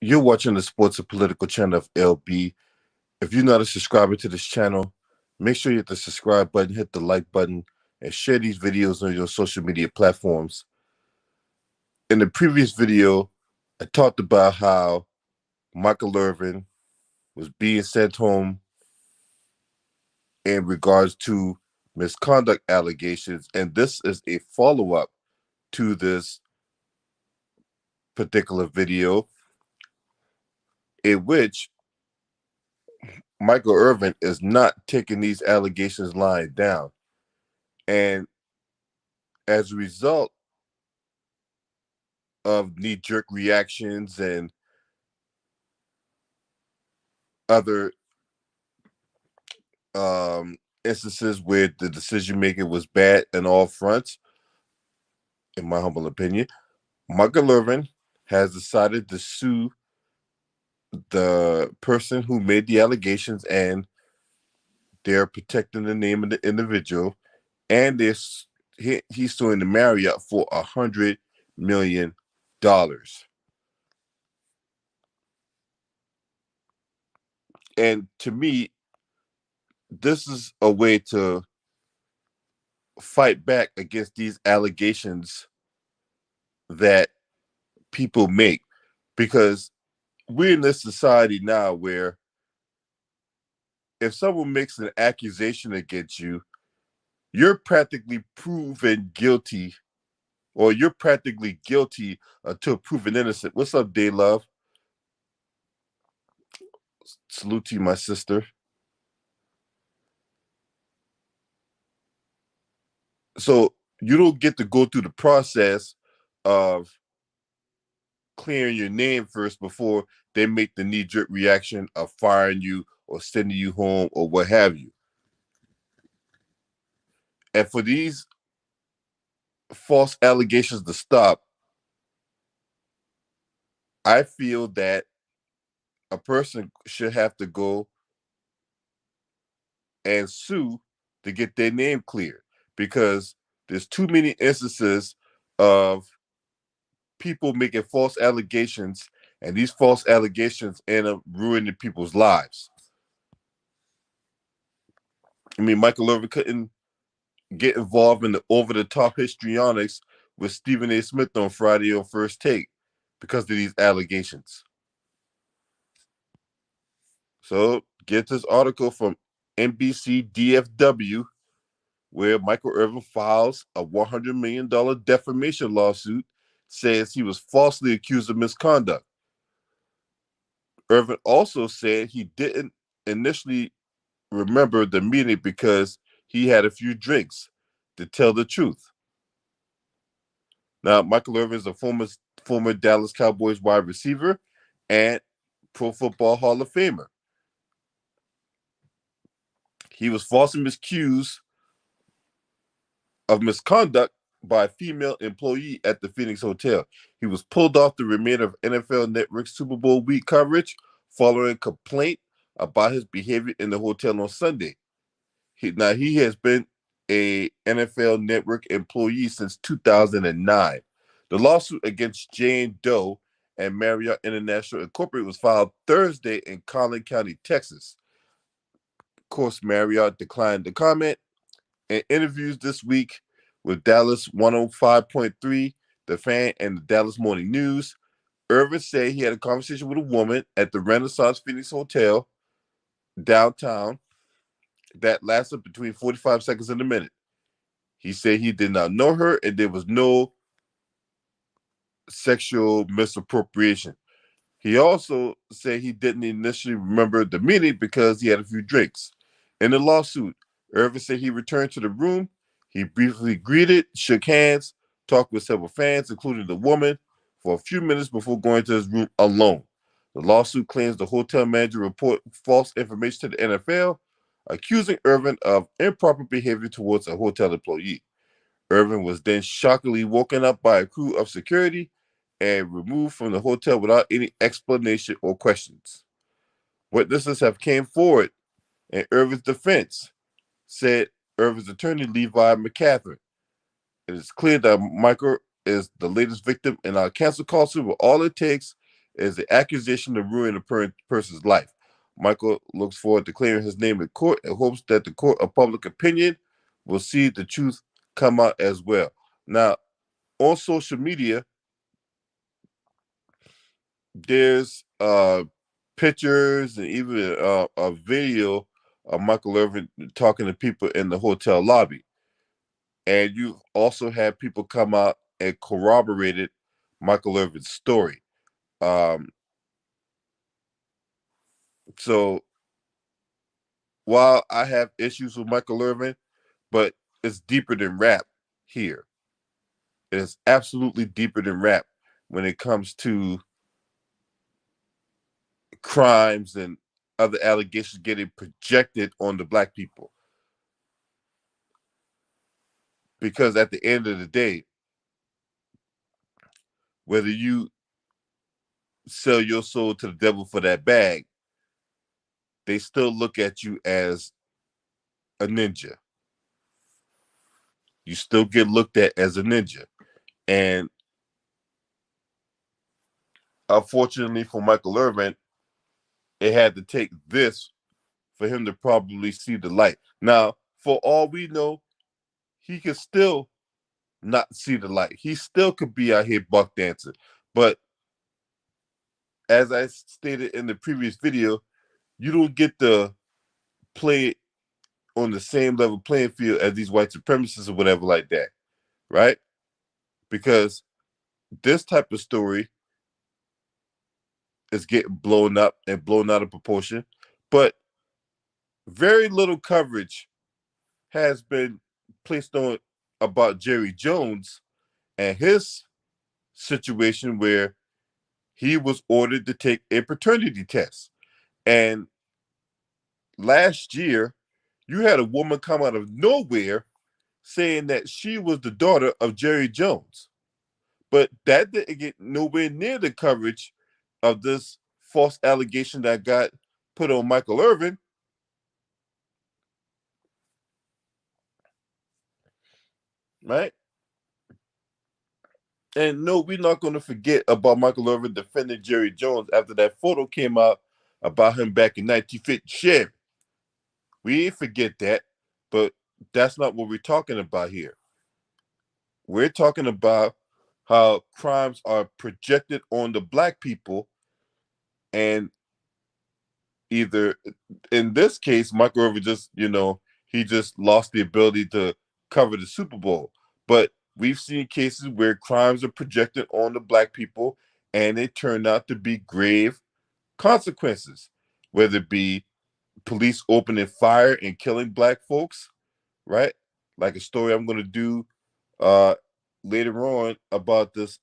You're watching the Sports and Political channel of LB. If you're not a subscriber to this channel, make sure you hit the subscribe button, hit the like button, and share these videos on your social media platforms. In the previous video, I talked about how Michael Irvin was being sent home in regards to misconduct allegations, and this is a follow-up to this particular video in which Michael Irvin is not taking these allegations lying down. And as a result of knee-jerk reactions and other instances where the decision making was bad in all fronts, in my humble opinion, Michael Irvin has decided to sue the person who made the allegations, and they're protecting the name of the individual, and he's suing the Marriott for $100 million. And to me, this is a way to fight back against these allegations that people make, because we're in this society now where if someone makes an accusation against you, you're practically proven guilty, or you're practically guilty until proven innocent. What's up, Day Love? Salute to you, my sister. So you don't get to go through the process of clearing your name first before they make the knee-jerk reaction of firing you or sending you home or what have you. And for these false allegations to stop, I feel that a person should have to go and sue to get their name cleared, because there's too many instances of people making false allegations, and these false allegations end up ruining people's lives. I mean, Michael Irvin couldn't get involved in the over-the-top histrionics with Stephen A. Smith on Friday on First Take because of these allegations. So get this article from NBC DFW, where Michael Irvin files a $100 million defamation lawsuit, says he was falsely accused of misconduct. Irvin also said he didn't initially remember the meeting because he had a few drinks, to tell the truth. Now, Michael Irvin is a former Dallas Cowboys wide receiver and Pro Football Hall of Famer. He was falsely accused of misconduct by a female employee at the Phoenix Hotel. He was pulled off the remainder of NFL Network Super Bowl week coverage following a complaint about his behavior in the hotel on Sunday. He has been a NFL Network employee since 2009. The lawsuit against Jane Doe and Marriott International Incorporated was filed Thursday in Collin County, Texas. Of course, Marriott declined to comment. In interviews this week with Dallas 105.3, The Fan, and the Dallas Morning News, Irvin said he had a conversation with a woman at the Renaissance Phoenix Hotel downtown that lasted between 45 seconds and a minute. He said he did not know her and there was no sexual misappropriation. He also said he didn't initially remember the meeting because he had a few drinks. In the lawsuit, Irvin said he returned to the room. He briefly greeted, shook hands, talked with several fans, including the woman, for a few minutes before going to his room alone. The lawsuit claims the hotel manager reported false information to the NFL, accusing Irvin of improper behavior towards a hotel employee. Irvin was then shockingly woken up by a crew of security and removed from the hotel without any explanation or questions. Witnesses have came forward in Irvin's defense, said Irvin's attorney Levi McCaffrey. It is clear that Michael is the latest victim in our cancel culture, where all it takes is the accusation to ruin a person's life. Michael looks forward to clearing his name in court and hopes that the court of public opinion will see the truth come out as well. Now, on social media, there's pictures and even a video of Michael Irvin talking to people in the hotel lobby. And you also had people come out and corroborated Michael Irvin's story. Um, so while I have issues with Michael Irvin, but it's deeper than rap here. It is absolutely deeper than rap when it comes to crimes and other allegations getting projected on the black people. Because at the end of the day, whether you sell your soul to the devil for that bag, they still look at you as a ninja. You still get looked at as a ninja. And unfortunately for Michael Irvin, it had to take this for him to probably see the light. Now, for all we know, he could still not see the light. He still could be out here buck dancing. But as I stated in the previous video, you don't get to play on the same level playing field as these white supremacists or whatever like that, right? Because this type of story is getting blown up and blown out of proportion, but very little coverage has been placed on about Jerry Jones and his situation where he was ordered to take a paternity test. And last year, you had a woman come out of nowhere saying that she was the daughter of Jerry Jones. But that didn't get nowhere near the coverage of this false allegation that got put on Michael Irvin. Right? And no, we're not going to forget about Michael Irvin defending Jerry Jones after that photo came out about him back in 1950. We ain't forget that, but that's not what we're talking about here. We're talking about how crimes are projected on the black people, and either in this case, Michael Irvin just, he just lost the ability to cover the Super Bowl. But we've seen cases where crimes are projected on the black people and it turned out to be grave consequences, whether it be police opening fire and killing black folks, right? Like a story I'm going to do uh, later on about this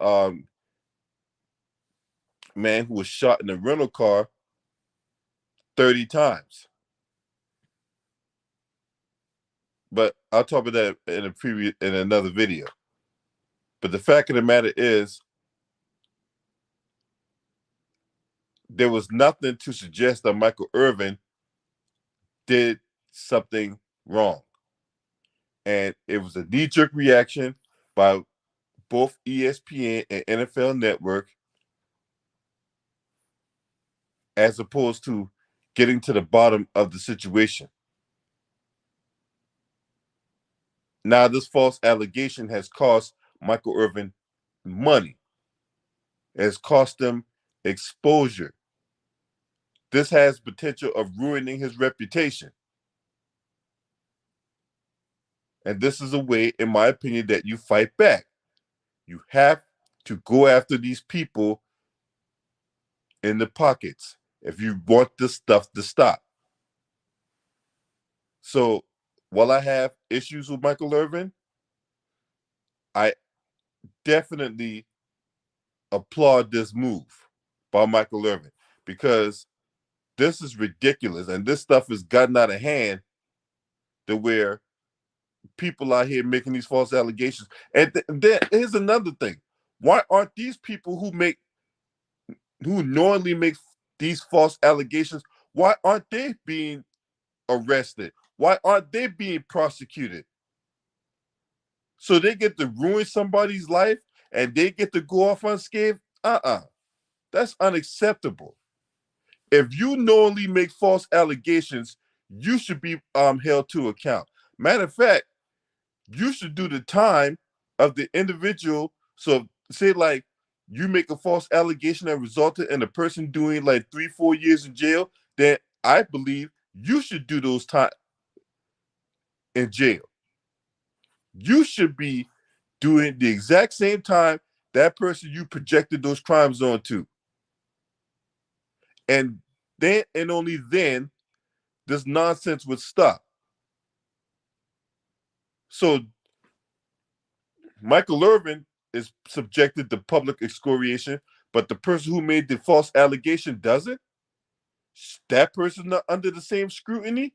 man who was shot in a rental car 30 times. But I'll talk about that in another video. But the fact of the matter is, there was nothing to suggest that Michael Irvin did something wrong. And it was a knee-jerk reaction by both ESPN and NFL Network, as opposed to getting to the bottom of the situation. Now, this false allegation has cost Michael Irvin money. It has cost him exposure. This has potential of ruining his reputation. And this is a way, in my opinion, that you fight back. You have to go after these people in the pockets if you want this stuff to stop. So while I have issues with Michael Irvin, I definitely applaud this move by Michael Irvin, because this is ridiculous and this stuff has gotten out of hand to where people out here making these false allegations. And then here's another thing. Why aren't these people who knowingly make these false allegations, why aren't they being arrested? Why aren't they being prosecuted? So they get to ruin somebody's life and they get to go off unscathed? Uh-uh. That's unacceptable. If you knowingly make false allegations, you should be held to account. Matter of fact, you should do the time of the individual. So say like you make a false allegation that resulted in a person doing like 3-4 years in jail, then I believe you should do those time in jail. You should be doing the exact same time that person you projected those crimes onto. And then and only then this nonsense would stop. So Michael Irvin is subjected to public excoriation, but the person who made the false allegation doesn't. That person not under the same scrutiny.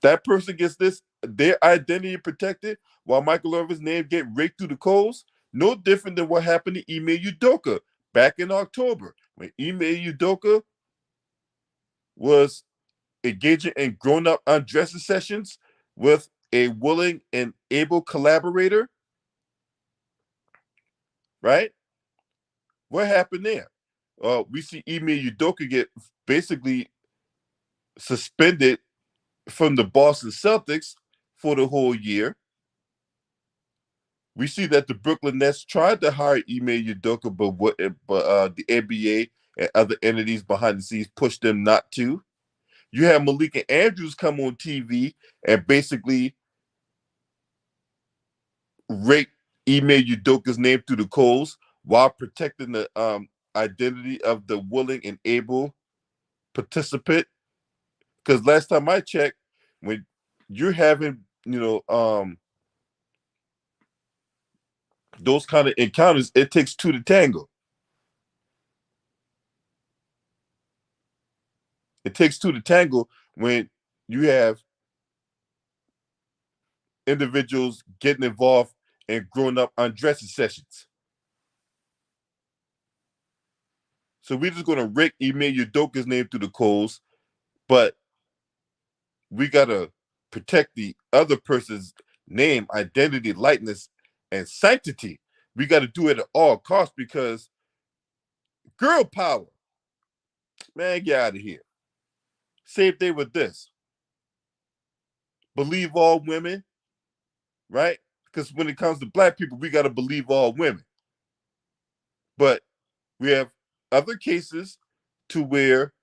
That person gets their identity protected, while Michael Irvin's name get raked through the coals. No different than what happened to Ime Udoka back in October when Ime Udoka was engaging in grown-up undressing sessions with a willing and able collaborator. Right? What happened there? We see Ime Udoka get basically suspended from the Boston Celtics for the whole year. We see that the Brooklyn Nets tried to hire Ime Udoka, but the NBA and other entities behind the scenes pushed them not to. You have Malika Andrews come on TV and basically rake Ime Udoka's name through the coals while protecting the identity of the willing and able participant. Because last time I checked, when you're having, those kind of encounters, it takes two to tango. It takes two to tango when you have individuals getting involved in grown up undressing sessions. So we're just gonna rake Ime Udoka's name through the coals, but we gotta protect the other person's name, identity, likeness, and sanctity. We gotta do it at all costs because girl power, man, get out of here. Same thing with this. Believe all women, right? Because when it comes to black people, we gotta believe all women. But we have other cases to where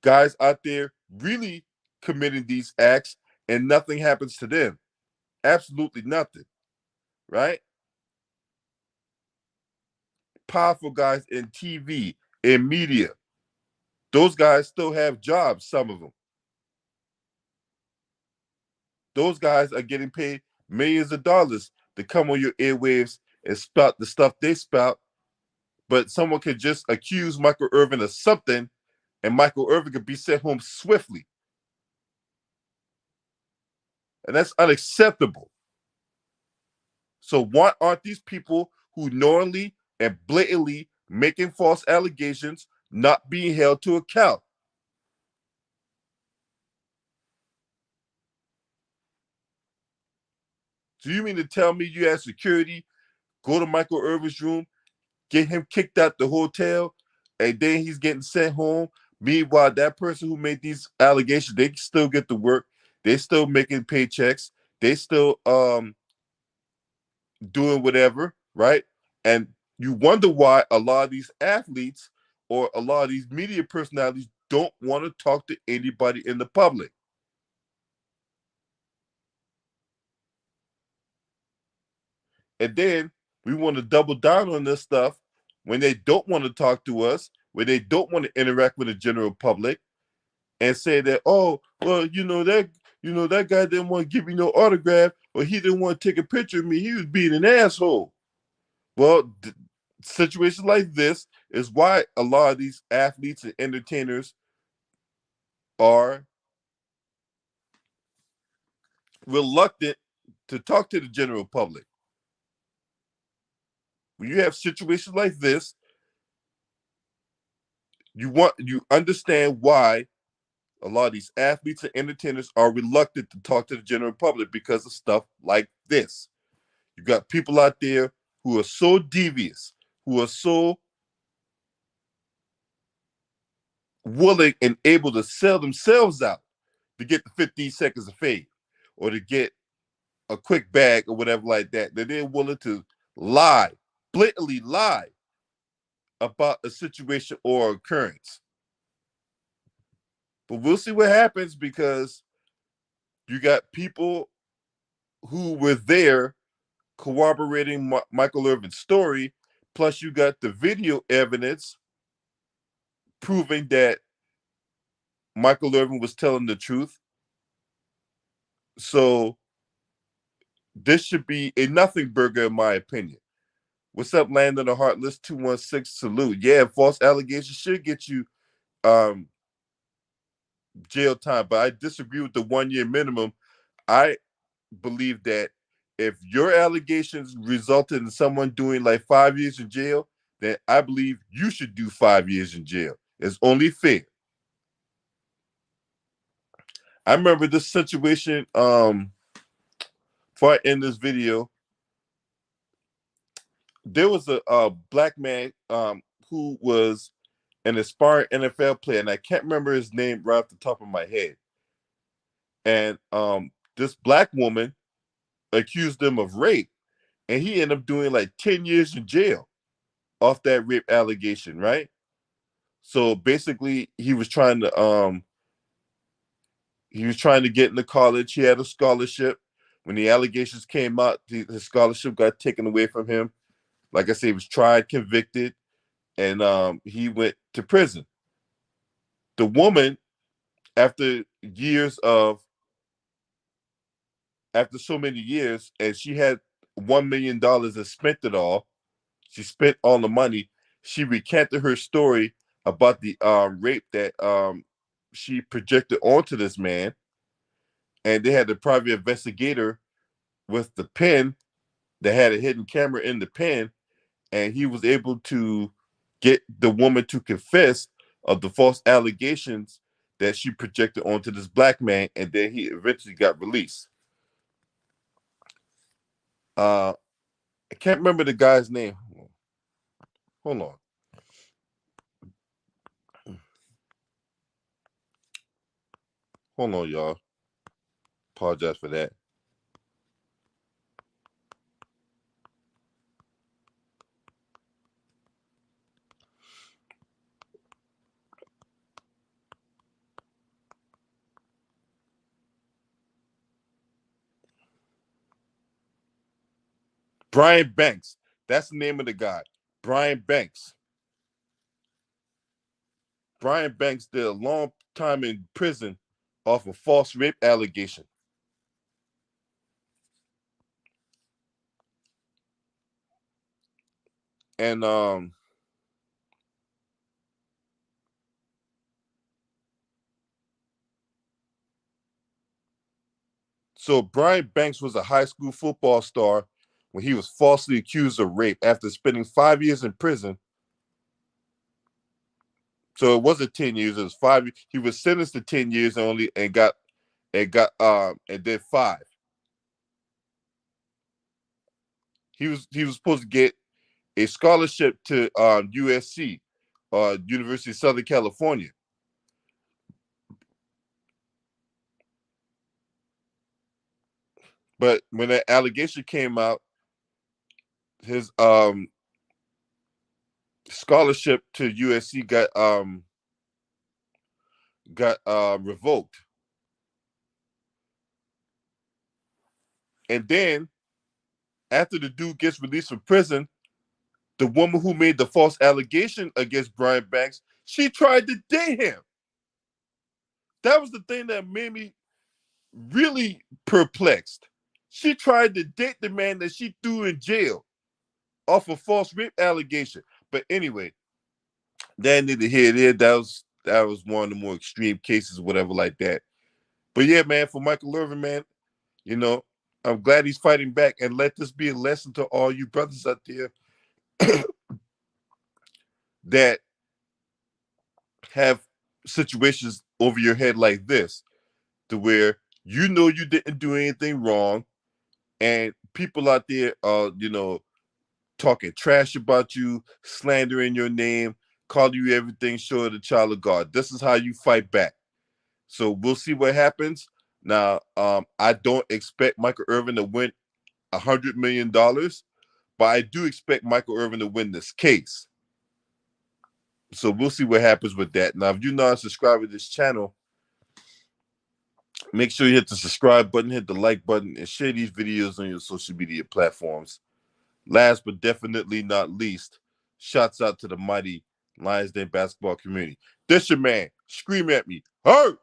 guys out there really committing these acts and nothing happens to them. Absolutely nothing, right? Powerful guys in TV, in media. Those guys still have jobs, some of them. Those guys are getting paid millions of dollars to come on your airwaves and spout the stuff they spout. But someone could just accuse Michael Irvin of something and Michael Irvin could be sent home swiftly. And that's unacceptable. So why aren't these people who knowingly and blatantly making false allegations not being held to account? So you mean to tell me you had security go to Michael Irvin's room, get him kicked out the hotel, and then he's getting sent home? Meanwhile, that person who made these allegations, they still get to work. They still making paychecks. They still doing whatever, right? And you wonder why a lot of these athletes or a lot of these media personalities don't want to talk to anybody in the public. And then we want to double down on this stuff when they don't want to talk to us, when they don't want to interact with the general public, and say that, oh, well, that guy didn't want to give me no autograph, or he didn't want to take a picture of me. He was being an asshole. Well, situations like this is why a lot of these athletes and entertainers are reluctant to talk to the general public. When you have situations like this, you understand why a lot of these athletes and entertainers are reluctant to talk to the general public because of stuff like this. You got people out there who are so devious, who are so willing and able to sell themselves out to get the 15 seconds of fame or to get a quick bag or whatever like that. That they're willing to lie, blatantly lie about a situation or occurrence. But we'll see what happens because you got people who were there corroborating Michael Irvin's story. Plus, you got the video evidence proving that Michael Irvin was telling the truth. So this should be a nothing burger, in my opinion. What's up, Land on the Heartless 216? Salute. Yeah, false allegations should get you um, jail time, but I disagree with the 1 year minimum. I believe that if your allegations resulted in someone doing like 5 years in jail, then I believe you should do 5 years in jail. It's only fair. I remember this situation before I end this video. There was a black man who was an aspiring NFL player, and I can't remember his name right off the top of my head. And this black woman accused him of rape, and he ended up doing like 10 years in jail off that rape allegation, right? So basically, he was trying to get into college. He had a scholarship. When the allegations came out, his scholarship got taken away from him. Like I said, he was tried, convicted, and he went to prison. The woman, after so many years, and she had $1 million and spent it all. She spent all the money. She recanted her story about the rape that she projected onto this man, and they had a private investigator with the pen that had a hidden camera in the pen, and he was able to get the woman to confess of the false allegations that she projected onto this black man, and then he eventually got released. I can't remember the guy's name. Hold on. Hold on, y'all. Apologize for that. Brian Banks. That's the name of the guy. Brian Banks. Brian Banks did a long time in prison off a false rape allegation. And so Brian Banks was a high school football star when he was falsely accused of rape after spending 5 years in prison. So it wasn't 10 years, it was 5. He was sentenced to 10 years only and did 5. He was supposed to get a scholarship to USC, University of Southern California. But when that allegation came out, his scholarship to USC got revoked. And then after the dude gets released from prison, the woman who made the false allegation against Brian Banks, she tried to date him. That was the thing that made me really perplexed. She tried to date the man that she threw in jail off a false rape allegation. But anyway, that neither here nor there. That was one of the more extreme cases, whatever like that. But yeah, man, for Michael Irvin, man, I'm glad he's fighting back, and let this be a lesson to all you brothers out there that have situations over your head like this, to where you didn't do anything wrong, and people out there are talking trash about you, slandering your name, call you everything short of the child of God. This is how you fight back. So we'll see what happens. Now, I don't expect Michael Irvin to win $100 million, but I do expect Michael Irvin to win this case. So we'll see what happens with that. Now, if you're not subscribed to this channel, make sure you hit the subscribe button, hit the like button, and share these videos on your social media platforms. Last but definitely not least, shouts out to the mighty Lions Den basketball community. This your man. Scream at me. Hurt!